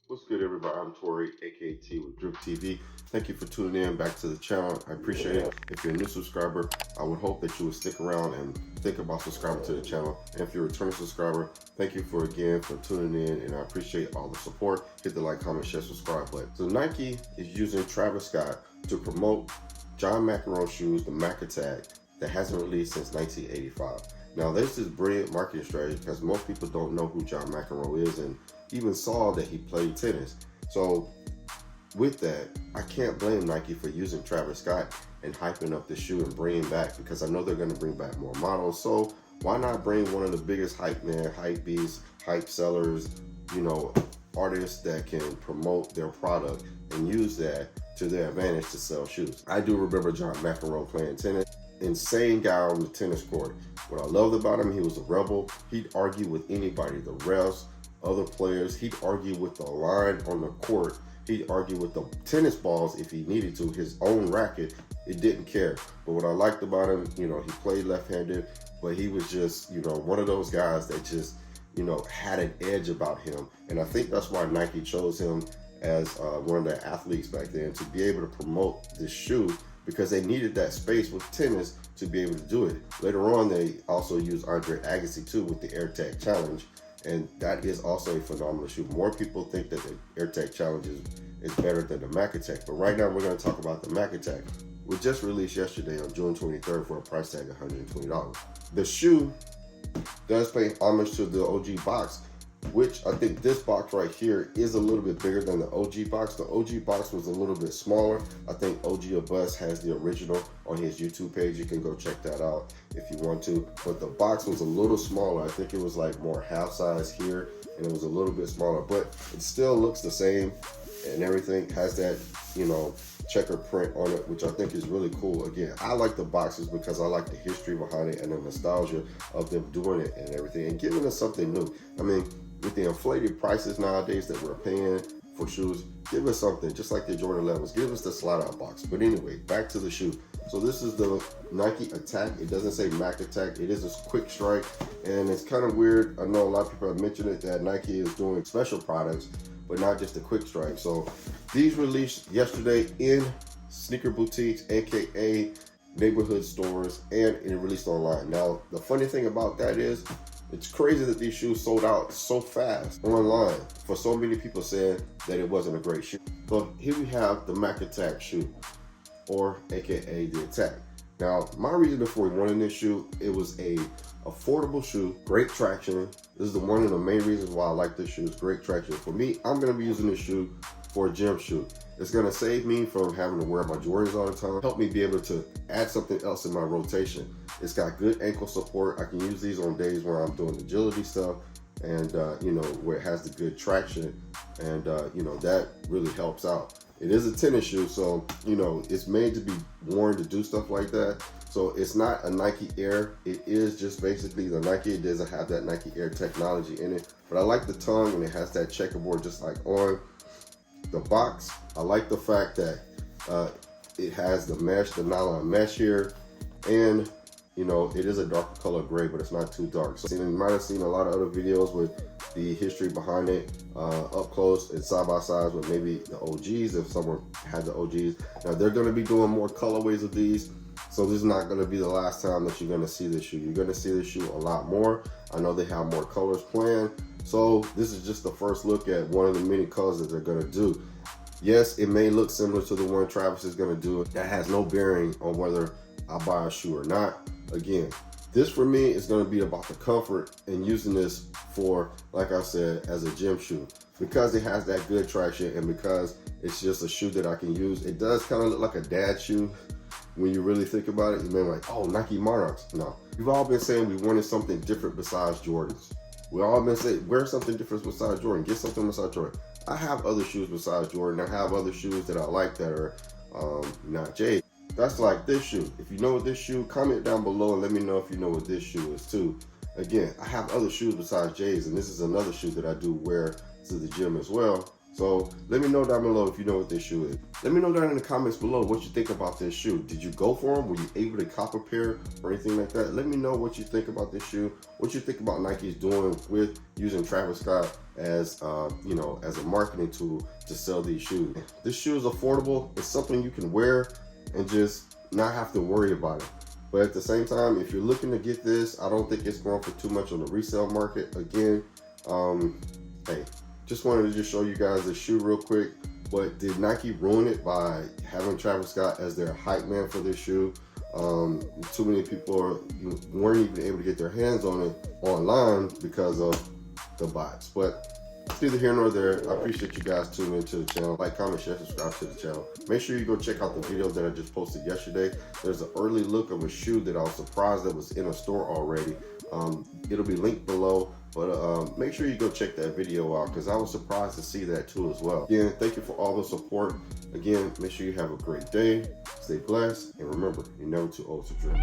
What's good, everybody? I'm Tori, aka with DRIPP TV. Thank you for tuning in back to the channel. I appreciate it. If you're a new subscriber, I would hope that you would stick around and think about subscribing to the channel. And if you're a returning subscriber, thank you for tuning in, and I appreciate all the support. Hit the like, comment, share, subscribe button. So Nike is using Travis Scott to promote John McEnroe shoes, the Mac Attack, that hasn't released since 1985. Now, this is brilliant marketing strategy because most people don't know who John McEnroe is and even saw that he played tennis. So with that, I can't blame Nike for using Travis Scott and hyping up the shoe and bringing back, because I know they're going to bring back more models. So why not bring one of the biggest hype men, hype beasts, hype sellers, artists that can promote their product and use that to their advantage to sell shoes. I do remember John McEnroe playing tennis. Insane guy on the tennis court. What I loved about him, he was a rebel. He'd argue with anybody, the refs, other players. He'd argue with the line on the court. He'd argue with the tennis balls if he needed to, his own racket. It didn't care. But what I liked about him, he played left-handed, but he was just, one of those guys that just, had an edge about him. And I think that's why Nike chose him as one of their athletes back then, to be able to promote this shoe, because they needed that space with tennis to be able to do it. Later on, they also used Andre Agassi too with the AirTag Challenge, and that is also a phenomenal shoe. More people think that the AirTag Challenge is better than the Mac Attack, but right now we're going to talk about the Mac Attack. It was just released yesterday on June 23rd for a price tag of $120. The shoe does pay homage to the OG box, which I think this box right here is a little bit bigger than the OG box. The OG box was a little bit smaller. I think OG or Bust has the original on his YouTube page. You can go check that out if you want to. But the box was a little smaller. I think it was like more half size here, and it was a little bit smaller, but it still looks the same, and everything has that, checker print on it, which I think is really cool. Again, I like the boxes because I like the history behind it and the nostalgia of them doing it and everything, and giving us something new. I mean, with the inflated prices nowadays that we're paying for shoes, give us something, just like the Jordan 11s. Give us the slide-out box. But anyway, back to the shoe. So this is the Nike Attack. It doesn't say Mac Attack. It is a quick strike, and it's kind of weird. I know a lot of people have mentioned it, that Nike is doing special products, but not just a quick strike. So these released yesterday in sneaker boutiques, aka neighborhood stores, and it released online. Now, the funny thing about that is, it's crazy that these shoes sold out so fast online for so many people saying that it wasn't a great shoe. But here we have the Mac Attack shoe, or aka the Attack. Now, my reason for wanting this shoe, it was a affordable shoe, great traction. This is one of the main reasons why I like this shoe, is great traction. For me, I'm gonna be using this shoe for a gym shoe. It's gonna save me from having to wear my Jordans all the time, help me be able to add something else in my rotation. It's got good ankle support. I can use these on days where I'm doing agility stuff, and where it has the good traction, and that really helps out. It is a tennis shoe, so it's made to be worn to do stuff like that. So it's not a Nike Air. It is just basically the Nike. It doesn't have that Nike Air technology in it, but I like the tongue, and it has that checkerboard just like on the box. I like the fact that it has the nylon mesh here, and it is a darker color gray, but it's not too dark. So you might have seen a lot of other videos with the history behind it, up close and side by side with maybe the OGs, if someone had the OGs. Now they're going to be doing more colorways of these, so this is not going to be the last time that you're going to see this shoe. You're going to see this shoe a lot more. I know they have more colors planned, so this is just the first look at one of the many colors that they're going to do. Yes, it may look similar to the one Travis is going to do. That has no bearing on whether I buy a shoe or not. Again, this for me is going to be about the comfort and using this for, like I said, as a gym shoe, because it has that good traction, and because it's just a shoe that I can use. It does kind of look like a dad shoe when you really think about it. You may be like, oh, Nike Monarchs. No, we've all been saying we wanted something different besides Jordans. We've all been saying, wear something different besides Jordan. Get something besides Jordan. I have other shoes besides Jordan. I have other shoes that I like that are not J's. That's like this shoe. If you know what this shoe, comment down below and let me know if you know what this shoe is too. Again, I have other shoes besides J's, and this is another shoe that I do wear to the gym as well. So let me know down below if you know what this shoe is. Let me know down in the comments below what you think about this shoe. Did you go for them? Were you able to cop a pair or anything like that? Let me know what you think about this shoe, what you think about Nike's doing with using Travis Scott as you know, as a marketing tool to sell these shoes. This shoe is affordable. It's something you can wear and just not have to worry about it. But at the same time, if you're looking to get this, I don't think it's going for too much on the resale market. Again, hey, just wanted to just show you guys this shoe real quick. But did Nike ruin it by having Travis Scott as their hype man for this shoe? Too many people weren't even able to get their hands on it online because of the bots. But it's neither here nor there. I appreciate you guys tuning into the channel. Like, comment, share, subscribe to the channel. Make sure you go check out the video that I just posted yesterday. There's an early look of a shoe that I was surprised that was in a store already. It'll be linked below, but make sure you go check that video out because I was surprised to see that too as well. Again, thank you for all the support. Again, make sure you have a great day, stay blessed, and remember, you're never too old to drip.